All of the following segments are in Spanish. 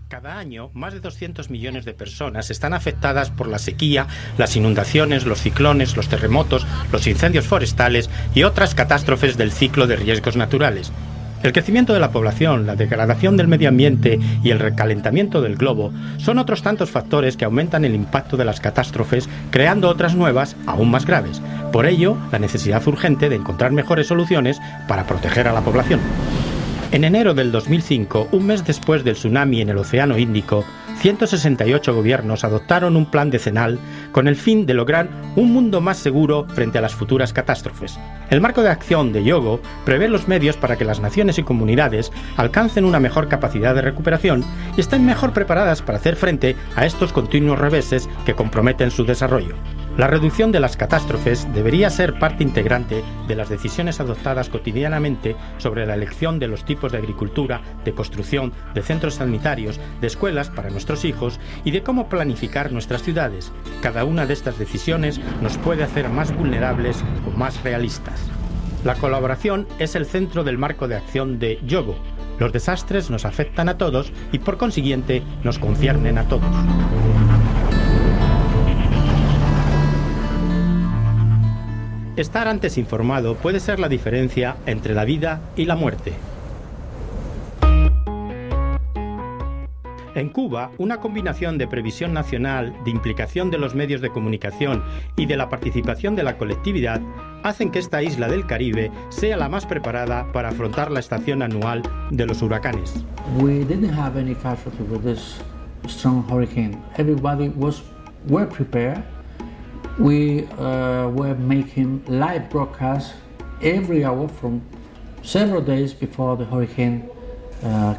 Cada año, más de 200 millones de personas están afectadas por la sequía, las inundaciones, los ciclones, los terremotos, los incendios forestales y otras catástrofes del ciclo de riesgos naturales. El crecimiento de la población, la degradación del medio ambiente y el recalentamiento del globo son otros tantos factores que aumentan el impacto de las catástrofes, creando otras nuevas aún más graves. Por ello, la necesidad urgente de encontrar mejores soluciones para proteger a la población. En enero del 2005, un mes después del tsunami en el Océano Índico, 168 gobiernos adoptaron un plan decenal con el fin de lograr un mundo más seguro frente a las futuras catástrofes. El marco de acción de Hyogo prevé los medios para que las naciones y comunidades alcancen una mejor capacidad de recuperación y estén mejor preparadas para hacer frente a estos continuos reveses que comprometen su desarrollo. La reducción de las catástrofes debería ser parte integrante de las decisiones adoptadas cotidianamente sobre la elección de los tipos de agricultura, de construcción, de centros sanitarios, de escuelas para nuestros hijos y de cómo planificar nuestras ciudades. Cada una de estas decisiones nos puede hacer más vulnerables o más realistas. La colaboración es el centro del marco de acción de Hyogo. Los desastres nos afectan a todos y por consiguiente nos conciernen a todos. Estar antes informado puede ser la diferencia entre la vida y la muerte. En Cuba, una combinación de previsión nacional, de implicación de los medios de comunicación y de la participación de la colectividad hacen que esta isla del Caribe sea la más preparada para afrontar la estación anual de los huracanes. We didn't have any casualty with this strong hurricane. Everybody was well prepared. We were making live broadcasts every hour from several days before the hurricane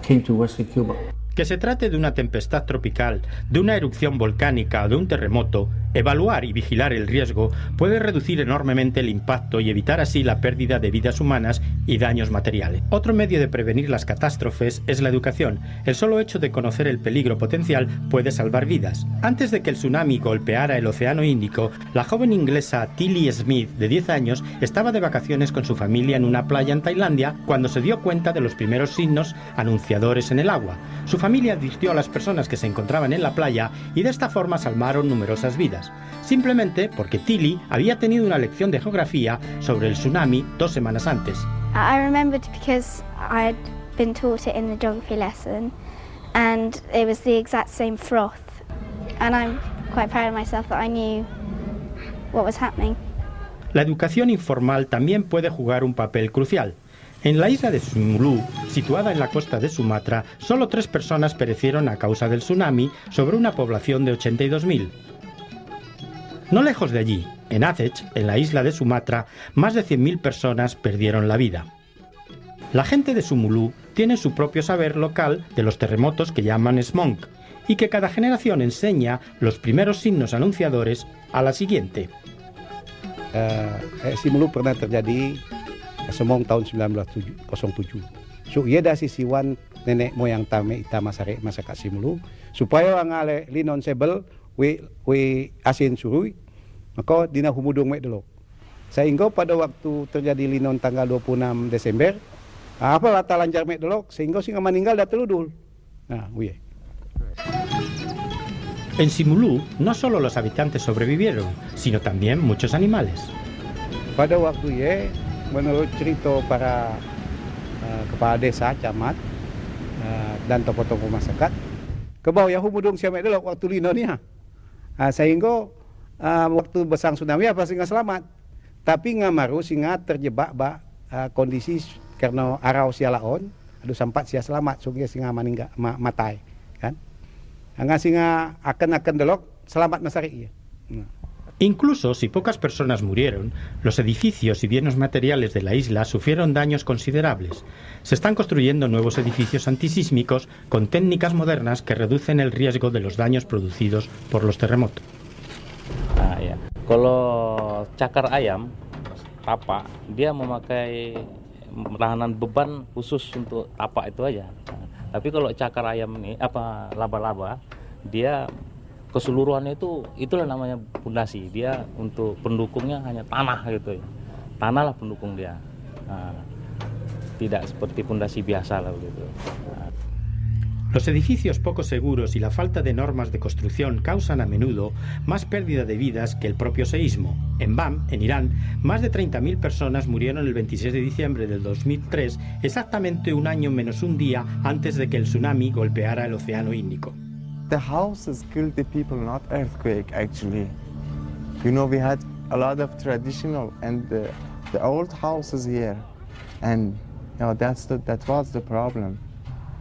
came to Western Cuba. Que se trate de una tempestad tropical, de una erupción volcánica o de un terremoto, evaluar y vigilar el riesgo puede reducir enormemente el impacto y evitar así la pérdida de vidas humanas y daños materiales. Otro medio de prevenir las catástrofes es la educación. El solo hecho de conocer el peligro potencial puede salvar vidas. Antes de que el tsunami golpeara el Océano Índico, la joven inglesa Tilly Smith, de 10 años, estaba de vacaciones con su familia en una playa en Tailandia cuando se dio cuenta de los primeros signos anunciadores en el agua. Su familia advirtió a las personas que se encontraban en la playa y de esta forma salvaron numerosas vidas, simplemente porque Tilly había tenido una lección de geografía sobre el tsunami 2 semanas antes. I remembered because I had been taught it in the geography lesson and it was the exact same froth, and I'm quite proud of myself that I knew what was happening. La educación informal también puede jugar un papel crucial. En la isla de Sumulu, situada en la costa de Sumatra, solo 3 personas perecieron a causa del tsunami sobre una población de 82.000. No lejos de allí, en Aceh, en la isla de Sumatra, más de 100.000 personas perdieron la vida. La gente de Sumulu tiene su propio saber local de los terremotos que llaman smog y que cada generación enseña los primeros signos anunciadores a la siguiente. Sumulu pernah terjadi semong tahun 1907. So ia dah sisiwan nenek moyang tame ita masyarakat Sumulu supaya ang ale linon sebel we asin surui maka dina humudung mek dulu. Sehingga pada waktu terjadi linon tanggal 26 Desember apa lata lancar mek dulu sehingga singa meninggal dah teludul. Nah, uye. En Sumulu no solo los habitantes sobrevivieron, sino también muchos animales. Pada waktu ye menurut cerita para kepala desa, camat dan tokoh-tokoh masyarakat, ke bawah yang humudung siamek dulu waktu lino ni sehingga waktu besang tsunami apa singa selamat. Tapi ngamaru singa terjebak kondisi karena arau sia laon, adu sampat sia selamat sehingga singa maninggal matai kan. Anga singa akan delok selamat masari ya. Incluso si pocas personas murieron, los edificios y bienes materiales de la isla sufrieron daños considerables. Se están construyendo nuevos edificios antisísmicos con técnicas modernas que reducen el riesgo de los daños producidos por los terremotos. Ya. Kalau cakar ayam, tapak, dia memakai tahanan beban khusus untuk tapak itu aja. Tapi kalau cakar ayam ini, laba-laba, dia keseluruhannya itulah namanya pondasi. Dia untuk pendukungnya hanya tanah gitu ya. Tanah lah pendukung dia. Tidak seperti pondasi biasa lah begitu. Los edificios poco seguros y la falta de normas de construcción causan a menudo más pérdida de vidas que el propio seísmo. En Bam, en Irán, más de 30.000 personas murieron el 26 de diciembre del 2003, exactamente un año menos un día antes de que el tsunami golpeara el Océano Índico. The houses killed the people, not earthquake, actually. You know, we had a lot of traditional and the old houses here, and you know, that was the problem.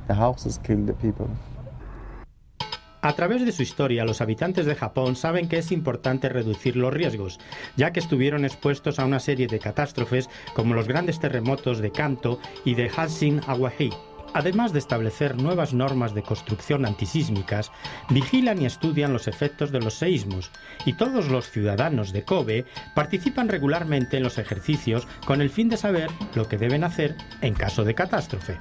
The houses killed the people. A través de su historia, los habitantes de Japón saben que es importante reducir los riesgos, ya que estuvieron expuestos a una serie de catástrofes como los grandes terremotos de Kanto y de Hanshin-Awaji. Además de establecer nuevas normas de construcción antisísmicas, vigilan y estudian los efectos de los seísmos, y todos los ciudadanos de Kobe participan regularmente en los ejercicios con el fin de saber lo que deben hacer en caso de catástrofe.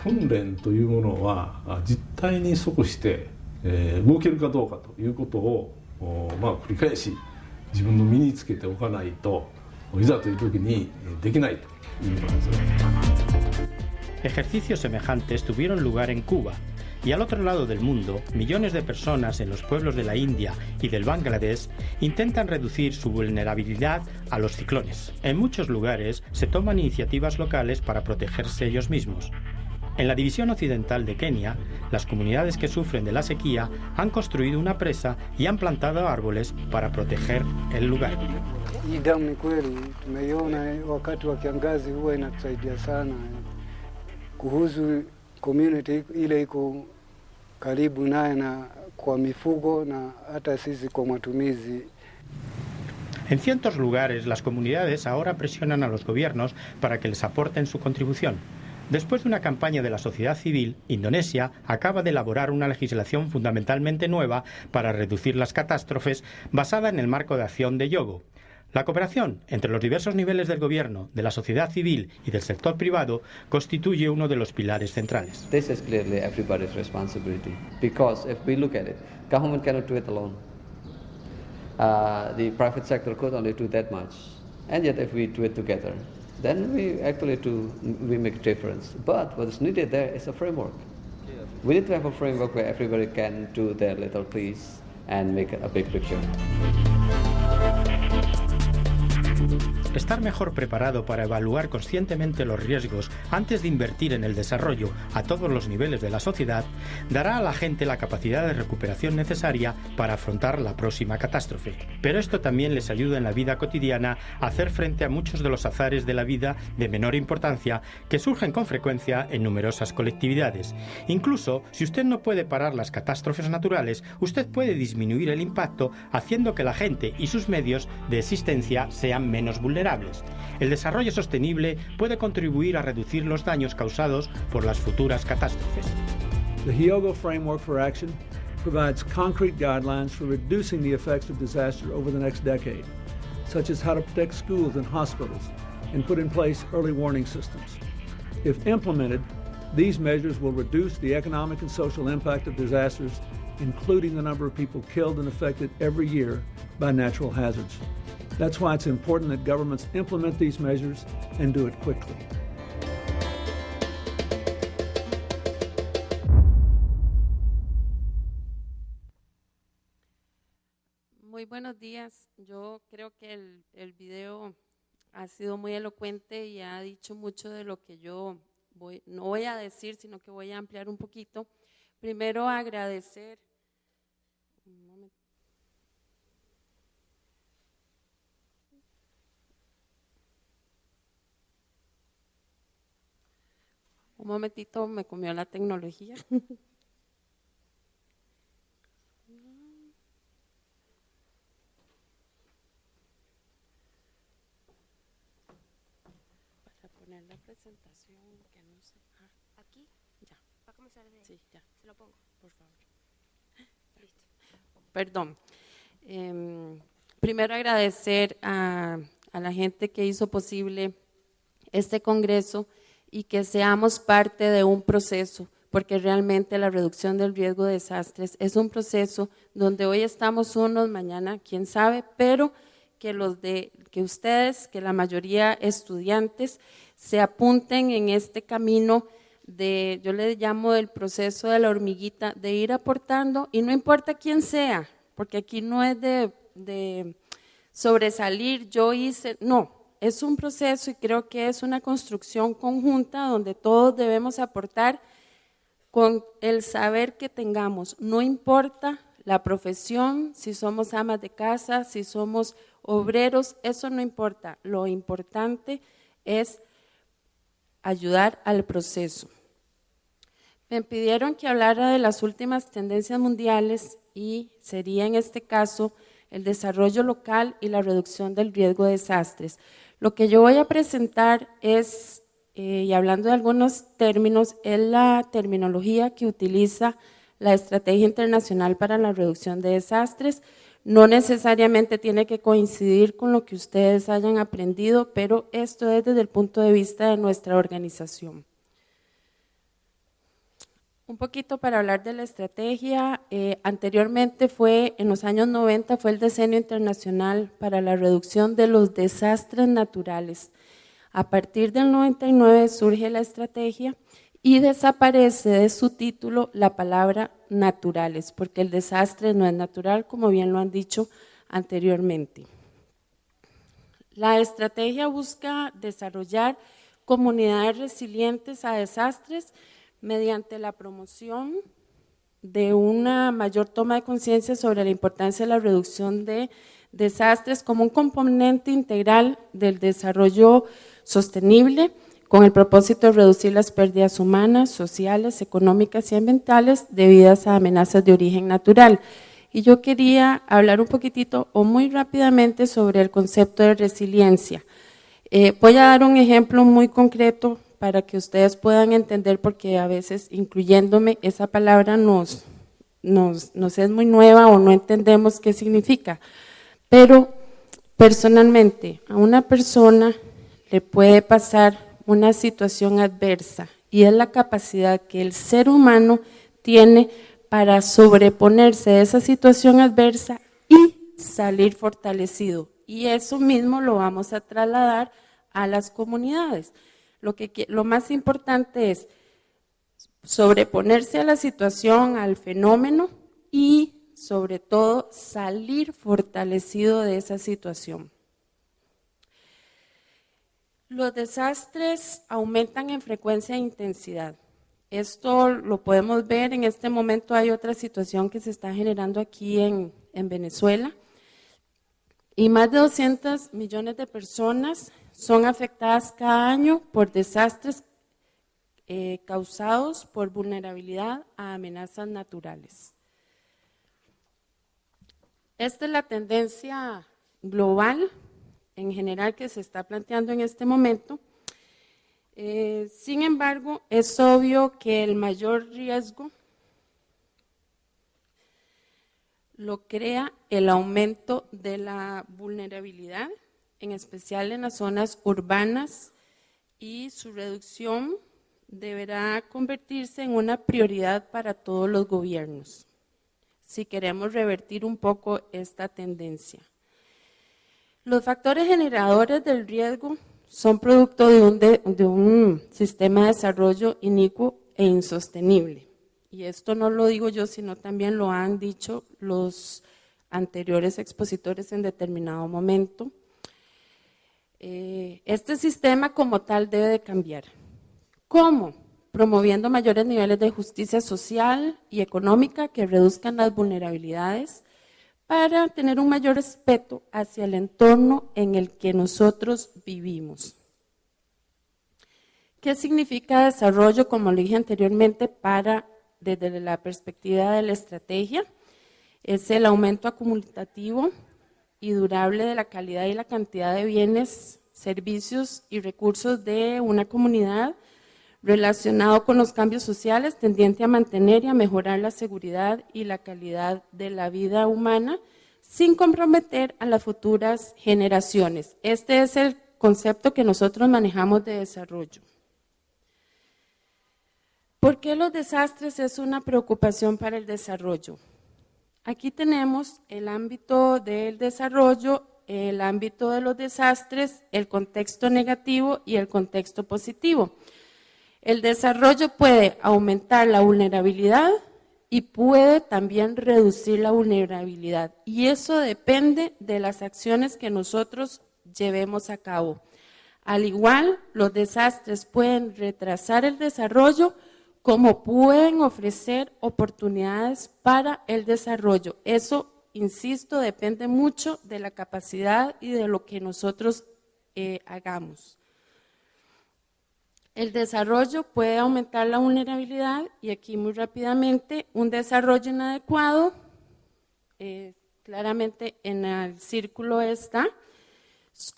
訓練というものは実態に即して動けるかどうかということを繰り返し自分の身につけておかないといざという時にできないということです。Ejercicios semejantes tuvieron lugar en Cuba, y al otro lado del mundo, millones de personas en los pueblos de la India y del Bangladesh intentan reducir su vulnerabilidad a los ciclones. En muchos lugares se toman iniciativas locales para protegerse ellos mismos. En la división occidental de Kenia, las comunidades que sufren de la sequía han construido una presa y han plantado árboles para proteger el lugar. Hii damu ni kweli tumeiona wakati wa kiangazi huwa inatusaidia sana kuhusu community ile iko karibu naye na kwa mifugo na hata sisi kwa matumizi. En ciertos lugares, las comunidades ahora presionan a los gobiernos para que les aporten su contribución. Después de una campaña de la sociedad civil, Indonesia acaba de elaborar una legislación fundamentalmente nueva para reducir las catástrofes basada en el marco de acción de Yogo. La cooperación entre los diversos niveles del gobierno, de la sociedad civil y del sector privado constituye uno de los pilares centrales. This is clearly everybody's responsibility because if we look at it, government cannot do it alone. The private sector could only do that much, and yet if we do it together, then we make a difference. But what is needed there is a framework. We need to have a framework where everybody can do their little piece and make a big picture. Estar mejor preparado para evaluar conscientemente los riesgos antes de invertir en el desarrollo a todos los niveles de la sociedad dará a la gente la capacidad de recuperación necesaria para afrontar la próxima catástrofe. Pero esto también les ayuda en la vida cotidiana a hacer frente a muchos de los azares de la vida de menor importancia que surgen con frecuencia en numerosas colectividades. Incluso, si usted no puede parar las catástrofes naturales, usted puede disminuir el impacto haciendo que la gente y sus medios de existencia sean menos vulnerables. El desarrollo sostenible puede contribuir a reducir los daños causados por las futuras catástrofes. The Hyogo Framework for Action provides concrete guidelines for reducing the effects of disaster over the next decade, such as how to protect schools and hospitals and put in place early warning systems. If implemented, these measures will reduce the economic and social impact of disasters, including the number of people killed and affected every year by natural hazards. That's why it's important that governments implement these measures and do it quickly. Muy buenos días. Yo creo que el video ha sido muy elocuente y ha dicho mucho de lo que yo no voy a decir, sino que voy a ampliar un poquito. Primero agradecer. Un momentito, me comió la tecnología. Para poner la presentación, que no sé. ¿Aquí? Ya. ¿Va a comenzar de ahí? Sí, ya. Se lo pongo. Por favor. Listo. Perdón. Primero agradecer a la gente que hizo posible este congreso y que seamos parte de un proceso, porque realmente la reducción del riesgo de desastres es un proceso donde hoy estamos unos, mañana quién sabe, pero que ustedes, que la mayoría estudiantes, se apunten en este camino de, yo le llamo el proceso de la hormiguita, de ir aportando, y no importa quién sea, porque aquí no es de sobresalir, yo hice, no, es un proceso y creo que es una construcción conjunta donde todos debemos aportar con el saber que tengamos, no importa la profesión, si somos amas de casa, si somos obreros, eso no importa, lo importante es ayudar al proceso. Me pidieron que hablara de las últimas tendencias mundiales y sería en este caso el desarrollo local y la reducción del riesgo de desastres. Lo que yo voy a presentar es, y hablando de algunos términos, es la terminología que utiliza la Estrategia Internacional para la Reducción de Desastres. No necesariamente tiene que coincidir con lo que ustedes hayan aprendido, pero esto es desde el punto de vista de nuestra organización. Un poquito para hablar de la estrategia, anteriormente en los años 90 fue el Decenio Internacional para la Reducción de los Desastres Naturales. A partir del 99 surge la estrategia y desaparece de su título la palabra naturales, porque el desastre no es natural, como bien lo han dicho anteriormente. La estrategia busca desarrollar comunidades resilientes a desastres mediante la promoción de una mayor toma de conciencia sobre la importancia de la reducción de desastres como un componente integral del desarrollo sostenible, con el propósito de reducir las pérdidas humanas, sociales, económicas y ambientales debidas a amenazas de origen natural. Y yo quería hablar un poquitito o muy rápidamente sobre el concepto de resiliencia. Voy a dar un ejemplo muy concreto para que ustedes puedan entender, porque a veces, incluyéndome, esa palabra nos es muy nueva o no entendemos qué significa. Pero personalmente, a una persona le puede pasar una situación adversa y es la capacidad que el ser humano tiene para sobreponerse a esa situación adversa y salir fortalecido. Y eso mismo lo vamos a trasladar a las comunidades. Lo más importante es sobreponerse a la situación, al fenómeno y sobre todo salir fortalecido de esa situación. Los desastres aumentan en frecuencia e intensidad. Esto lo podemos ver, en este momento hay otra situación que se está generando aquí en Venezuela y más de 200 millones de personas son afectadas cada año por desastres causados por vulnerabilidad a amenazas naturales. Esta es la tendencia global en general que se está planteando en este momento. Sin embargo, es obvio que el mayor riesgo lo crea el aumento de la vulnerabilidad, en especial en las zonas urbanas, y su reducción deberá convertirse en una prioridad para todos los gobiernos, si queremos revertir un poco esta tendencia. Los factores generadores del riesgo son producto de un sistema de desarrollo inicuo e insostenible. Y esto no lo digo yo, sino también lo han dicho los anteriores expositores en determinado momento. Este sistema como tal debe de cambiar. ¿Cómo? Promoviendo mayores niveles de justicia social y económica que reduzcan las vulnerabilidades, para tener un mayor respeto hacia el entorno en el que nosotros vivimos. ¿Qué significa desarrollo? Como lo dije anteriormente, desde la perspectiva de la estrategia, es el aumento acumulativo y durable de la calidad y la cantidad de bienes, servicios y recursos de una comunidad, relacionado con los cambios sociales, tendiente a mantener y a mejorar la seguridad y la calidad de la vida humana, sin comprometer a las futuras generaciones. Este es el concepto que nosotros manejamos de desarrollo. ¿Por qué los desastres es una preocupación para el desarrollo? Aquí tenemos el ámbito del desarrollo el ámbito de los desastres, el contexto negativo y el contexto positivo. El desarrollo puede aumentar la vulnerabilidad y puede también reducir la vulnerabilidad. Y eso depende de las acciones que nosotros llevemos a cabo. Al igual, los desastres pueden retrasar el desarrollo, como pueden ofrecer oportunidades para el desarrollo. Eso, insisto, depende mucho de la capacidad y de lo que nosotros hagamos. El desarrollo puede aumentar la vulnerabilidad y aquí muy rápidamente, un desarrollo inadecuado, claramente en el círculo está,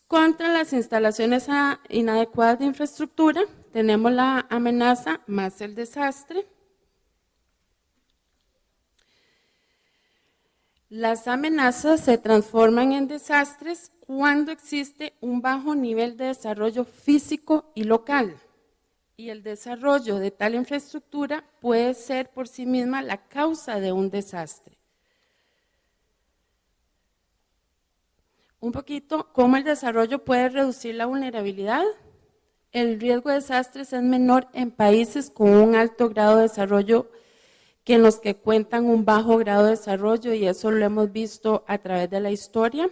contra las instalaciones inadecuadas de infraestructura, tenemos la amenaza más el desastre. Las amenazas se transforman en desastres cuando existe un bajo nivel de desarrollo físico y local. Y el desarrollo de tal infraestructura puede ser por sí misma la causa de un desastre. Un poquito, ¿cómo el desarrollo puede reducir la vulnerabilidad? El riesgo de desastres es menor en países con un alto grado de desarrollo que en los que cuentan un bajo grado de desarrollo, y eso lo hemos visto a través de la historia.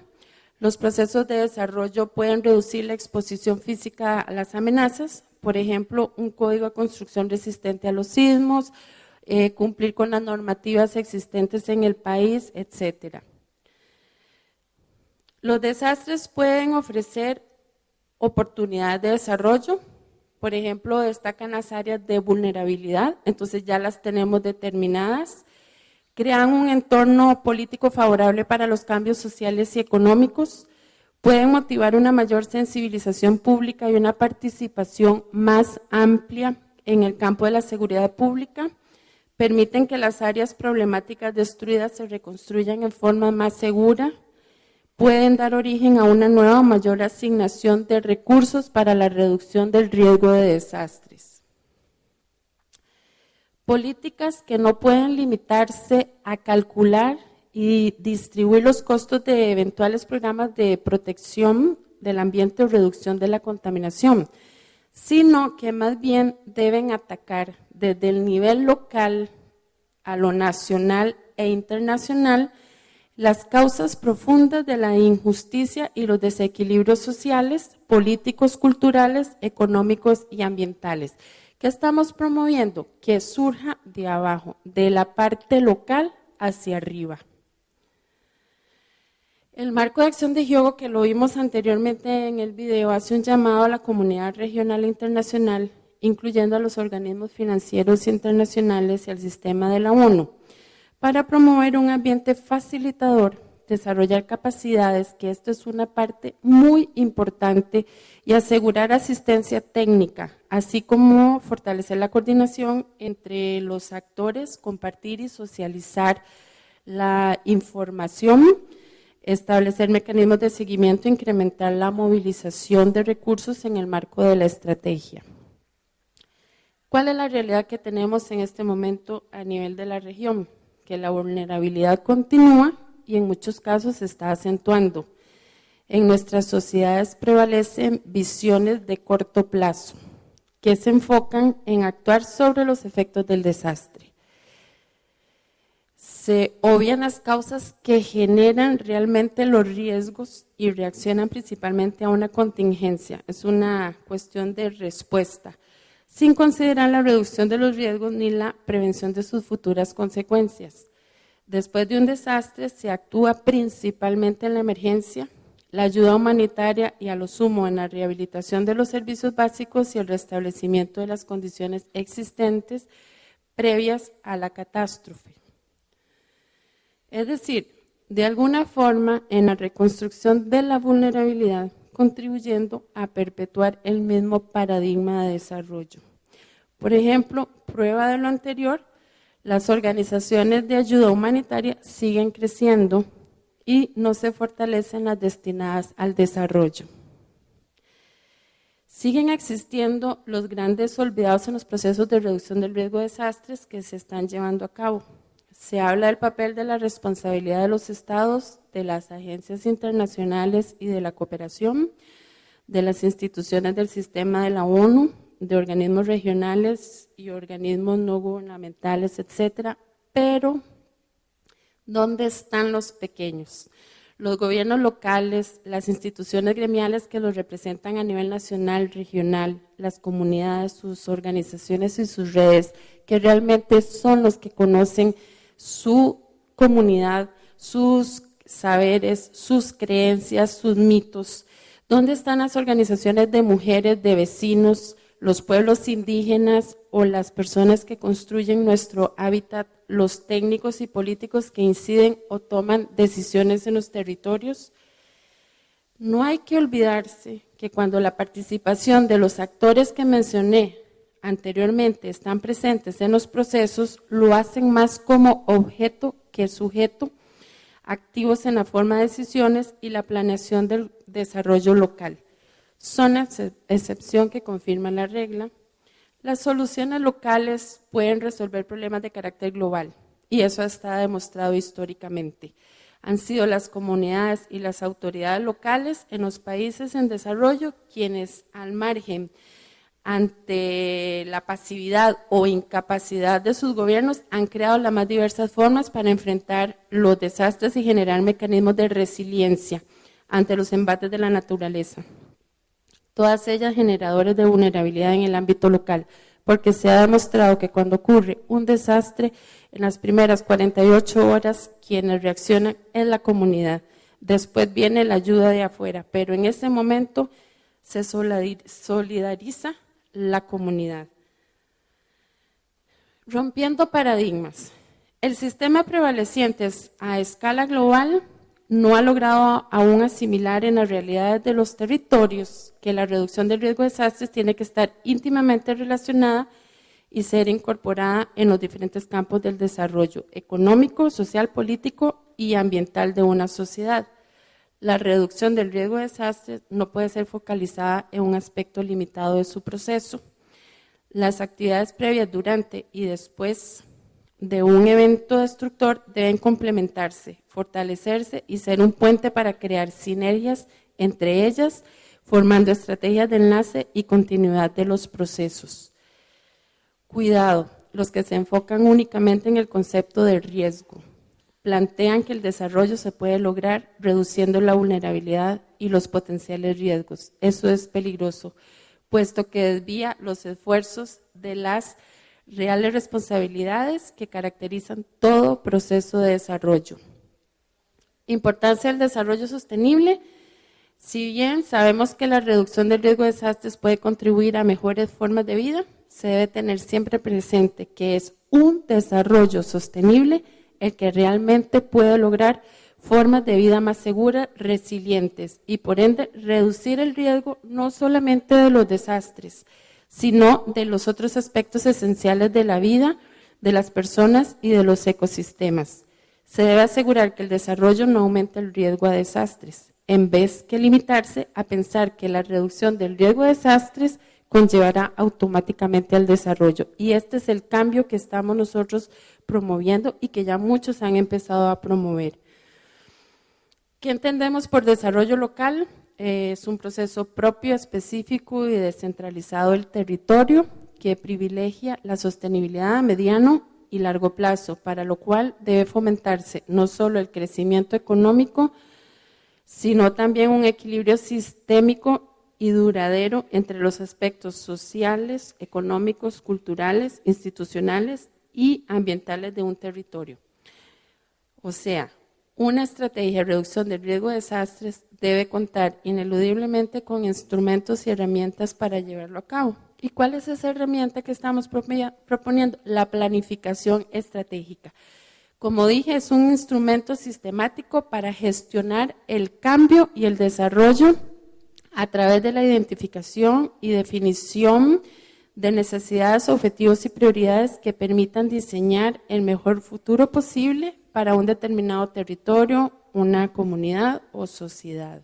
Los procesos de desarrollo pueden reducir la exposición física a las amenazas, por ejemplo, un código de construcción resistente a los sismos, cumplir con las normativas existentes en el país, etcétera. Los desastres pueden ofrecer oportunidades de desarrollo, por ejemplo, destacan las áreas de vulnerabilidad, entonces ya las tenemos determinadas, crean un entorno político favorable para los cambios sociales y económicos, pueden motivar una mayor sensibilización pública y una participación más amplia en el campo de la seguridad pública, permiten que las áreas problemáticas destruidas se reconstruyan en forma más segura, pueden dar origen a una nueva o mayor asignación de recursos para la reducción del riesgo de desastres. Políticas que no pueden limitarse a calcular y distribuir los costos de eventuales programas de protección del ambiente o reducción de la contaminación, sino que más bien deben atacar desde el nivel local a lo nacional e internacional las causas profundas de la injusticia y los desequilibrios sociales, políticos, culturales, económicos y ambientales. ¿Qué estamos promoviendo? Que surja de abajo, de la parte local hacia arriba. El marco de acción de Hyogo, que lo vimos anteriormente en el video, hace un llamado a la comunidad regional e internacional, incluyendo a los organismos financieros internacionales y al sistema de la ONU, para promover un ambiente facilitador, desarrollar capacidades, que esto es una parte muy importante, y asegurar asistencia técnica, así como fortalecer la coordinación entre los actores, compartir y socializar la información, establecer mecanismos de seguimiento, incrementar la movilización de recursos en el marco de la estrategia. ¿Cuál es la realidad que tenemos en este momento a nivel de la región? Que la vulnerabilidad continúa y en muchos casos se está acentuando. En nuestras sociedades prevalecen visiones de corto plazo, que se enfocan en actuar sobre los efectos del desastre. Se obvian las causas que generan realmente los riesgos y reaccionan principalmente a una contingencia. Es una cuestión de respuesta, sin considerar la reducción de los riesgos ni la prevención de sus futuras consecuencias. Después de un desastre se actúa principalmente en la emergencia, la ayuda humanitaria y a lo sumo en la rehabilitación de los servicios básicos y el restablecimiento de las condiciones existentes previas a la catástrofe. Es decir, de alguna forma en la reconstrucción de la vulnerabilidad, contribuyendo a perpetuar el mismo paradigma de desarrollo. Por ejemplo, prueba de lo anterior, las organizaciones de ayuda humanitaria siguen creciendo y no se fortalecen las destinadas al desarrollo. Siguen existiendo los grandes olvidados en los procesos de reducción del riesgo de desastres que se están llevando a cabo. Se habla del papel de la responsabilidad de los estados, de las agencias internacionales y de la cooperación, de las instituciones del sistema de la ONU, de organismos regionales y organismos no gubernamentales, etcétera. Pero, ¿dónde están los pequeños? Los gobiernos locales, las instituciones gremiales que los representan a nivel nacional, regional, las comunidades, sus organizaciones y sus redes, que realmente son los que conocen su comunidad, sus saberes, sus creencias, sus mitos. ¿Dónde están las organizaciones de mujeres, de vecinos, los pueblos indígenas o las personas que construyen nuestro hábitat, los técnicos y políticos que inciden o toman decisiones en los territorios? No hay que olvidarse que cuando la participación de los actores que mencioné anteriormente están presentes en los procesos, lo hacen más como objeto que sujeto, activos en la forma de decisiones y la planeación del desarrollo local. Son excepción que confirman la regla. Las soluciones locales pueden resolver problemas de carácter global y eso está demostrado históricamente. Han sido las comunidades y las autoridades locales en los países en desarrollo quienes, al margen, ante la pasividad o incapacidad de sus gobiernos, han creado las más diversas formas para enfrentar los desastres y generar mecanismos de resiliencia ante los embates de la naturaleza. Todas ellas generadoras de vulnerabilidad en el ámbito local, porque se ha demostrado que cuando ocurre un desastre, en las primeras 48 horas, quienes reaccionan es la comunidad. Después viene la ayuda de afuera, pero en ese momento se solidariza la comunidad. Rompiendo paradigmas. El sistema prevaleciente a escala global no ha logrado aún asimilar en las realidades de los territorios que la reducción del riesgo de desastres tiene que estar íntimamente relacionada y ser incorporada en los diferentes campos del desarrollo económico, social, político y ambiental de una sociedad. La reducción del riesgo de desastres no puede ser focalizada en un aspecto limitado de su proceso. Las actividades previas, durante y después de un evento destructor deben complementarse, fortalecerse y ser un puente para crear sinergias entre ellas, formando estrategias de enlace y continuidad de los procesos. Cuidado, los que se enfocan únicamente en el concepto de riesgo. Plantean que el desarrollo se puede lograr reduciendo la vulnerabilidad y los potenciales riesgos. Eso es peligroso, puesto que desvía los esfuerzos de las reales responsabilidades que caracterizan todo proceso de desarrollo. Importancia del desarrollo sostenible. Si bien sabemos que la reducción del riesgo de desastres puede contribuir a mejores formas de vida, se debe tener siempre presente que es un desarrollo sostenible el que realmente puede lograr formas de vida más seguras, resilientes y por ende reducir el riesgo no solamente de los desastres, sino de los otros aspectos esenciales de la vida, de las personas y de los ecosistemas. Se debe asegurar que el desarrollo no aumente el riesgo a desastres, en vez que limitarse a pensar que la reducción del riesgo de desastres conllevará automáticamente al desarrollo. Y este es el cambio que estamos nosotros promoviendo y que ya muchos han empezado a promover. ¿Qué entendemos por desarrollo local? Es un proceso propio, específico y descentralizado del territorio que privilegia la sostenibilidad a mediano y largo plazo, para lo cual debe fomentarse no solo el crecimiento económico, sino también un equilibrio sistémico y duradero entre los aspectos sociales, económicos, culturales, institucionales y ambientales de un territorio. O sea, una estrategia de reducción del riesgo de desastres debe contar ineludiblemente con instrumentos y herramientas para llevarlo a cabo. ¿Y cuál es esa herramienta que estamos proponiendo? La planificación estratégica. Como dije, es un instrumento sistemático para gestionar el cambio y el desarrollo a través de la identificación y definición de necesidades, objetivos y prioridades que permitan diseñar el mejor futuro posible para un determinado territorio, una comunidad o sociedad.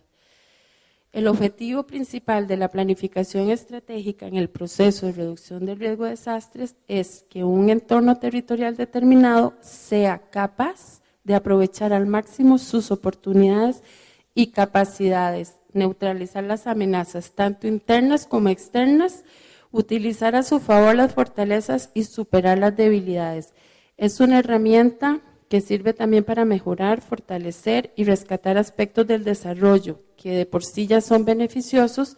El objetivo principal de la planificación estratégica en el proceso de reducción del riesgo de desastres es que un entorno territorial determinado sea capaz de aprovechar al máximo sus oportunidades y capacidades, neutralizar las amenazas tanto internas como externas, utilizar a su favor las fortalezas y superar las debilidades. Es una herramienta que sirve también para mejorar, fortalecer y rescatar aspectos del desarrollo que de por sí ya son beneficiosos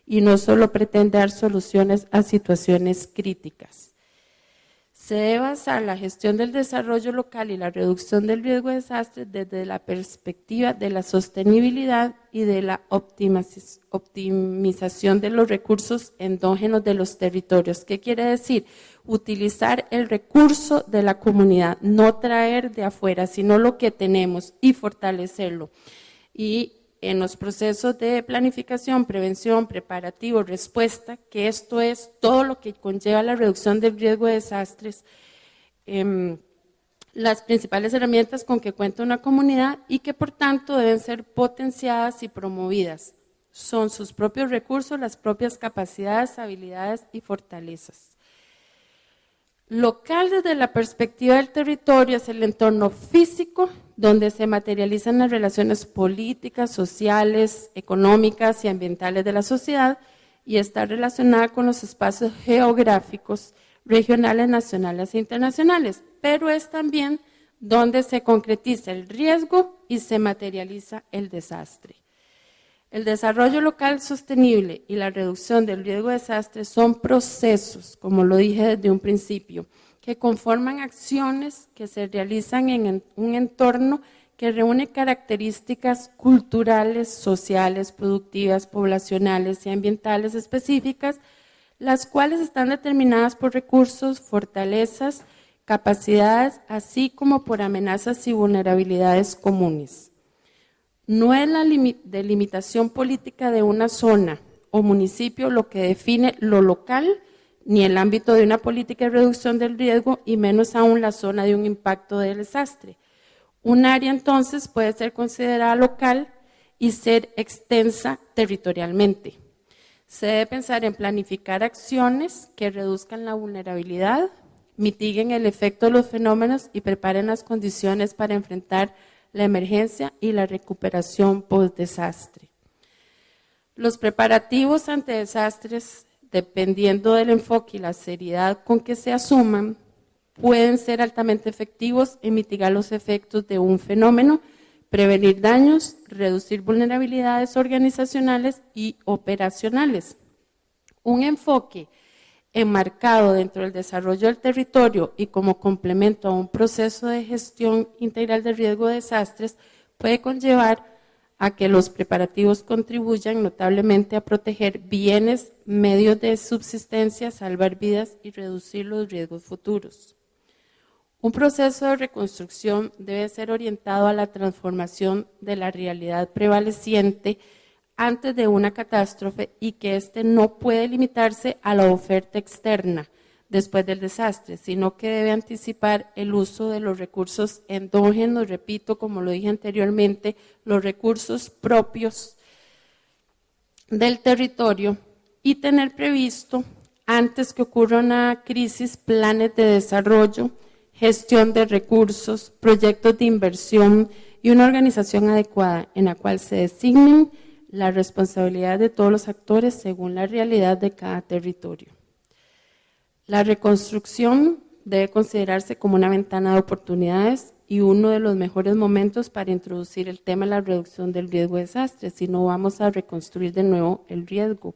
y no solo pretende dar soluciones a situaciones críticas. Se debe basar la gestión del desarrollo local y la reducción del riesgo de desastres desde la perspectiva de la sostenibilidad y de la optimización de los recursos endógenos de los territorios. ¿Qué quiere decir? Utilizar el recurso de la comunidad, no traer de afuera, sino lo que tenemos y fortalecerlo. Y en los procesos de planificación, prevención, preparativo, respuesta, que esto es todo lo que conlleva la reducción del riesgo de desastres, las principales herramientas con que cuenta una comunidad y que por tanto deben ser potenciadas y promovidas. Son sus propios recursos, las propias capacidades, habilidades y fortalezas. Local desde la perspectiva del territorio es el entorno físico donde se materializan las relaciones políticas, sociales, económicas y ambientales de la sociedad y está relacionada con los espacios geográficos regionales, nacionales e internacionales, pero es también donde se concretiza el riesgo y se materializa el desastre. El desarrollo local sostenible y la reducción del riesgo de desastre son procesos, como lo dije desde un principio, que conforman acciones que se realizan en un entorno que reúne características culturales, sociales, productivas, poblacionales y ambientales específicas, las cuales están determinadas por recursos, fortalezas, capacidades, así como por amenazas y vulnerabilidades comunes. No es la delimitación política de una zona o municipio lo que define lo local, ni el ámbito de una política de reducción del riesgo, y menos aún la zona de un impacto del desastre. Un área entonces puede ser considerada local y ser extensa territorialmente. Se debe pensar en planificar acciones que reduzcan la vulnerabilidad, mitiguen el efecto de los fenómenos y preparen las condiciones para enfrentar la emergencia y la recuperación post-desastre. Los preparativos ante desastres, dependiendo del enfoque y la seriedad con que se asuman, pueden ser altamente efectivos en mitigar los efectos de un fenómeno, prevenir daños, reducir vulnerabilidades organizacionales y operacionales. Un enfoque enmarcado dentro del desarrollo del territorio y como complemento a un proceso de gestión integral de riesgo de desastres puede conllevar a que los preparativos contribuyan notablemente a proteger bienes, medios de subsistencia, salvar vidas y reducir los riesgos futuros. Un proceso de reconstrucción debe ser orientado a la transformación de la realidad prevaleciente antes de una catástrofe y que éste no puede limitarse a la oferta externa después del desastre, sino que debe anticipar el uso de los recursos endógenos, repito, como lo dije anteriormente, los recursos propios del territorio y tener previsto, antes que ocurra una crisis, planes de desarrollo, gestión de recursos, proyectos de inversión y una organización adecuada en la cual se designen la responsabilidad de todos los actores según la realidad de cada territorio. La reconstrucción debe considerarse como una ventana de oportunidades y uno de los mejores momentos para introducir el tema de la reducción del riesgo de desastre, si no vamos a reconstruir de nuevo el riesgo.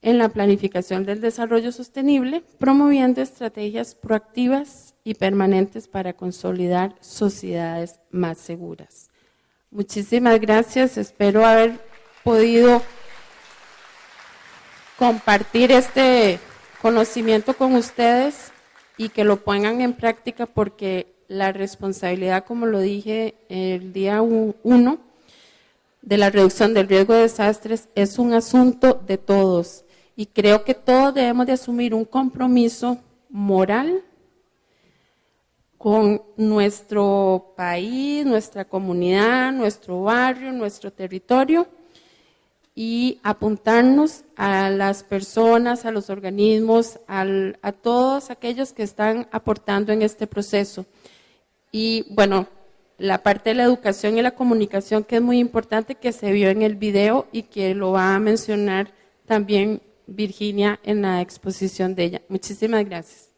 En la planificación del desarrollo sostenible, promoviendo estrategias proactivas y permanentes para consolidar sociedades más seguras. Muchísimas gracias, espero haber podido compartir este conocimiento con ustedes y que lo pongan en práctica porque la responsabilidad, como lo dije el día 1, de la reducción del riesgo de desastres es un asunto de todos y creo que todos debemos de asumir un compromiso moral con nuestro país, nuestra comunidad, nuestro barrio, nuestro territorio y apuntarnos a las personas, a los organismos, a todos aquellos que están aportando en este proceso. Y bueno, la parte de la educación y la comunicación, que es muy importante, que se vio en el video y que lo va a mencionar también Virginia en la exposición de ella. Muchísimas gracias.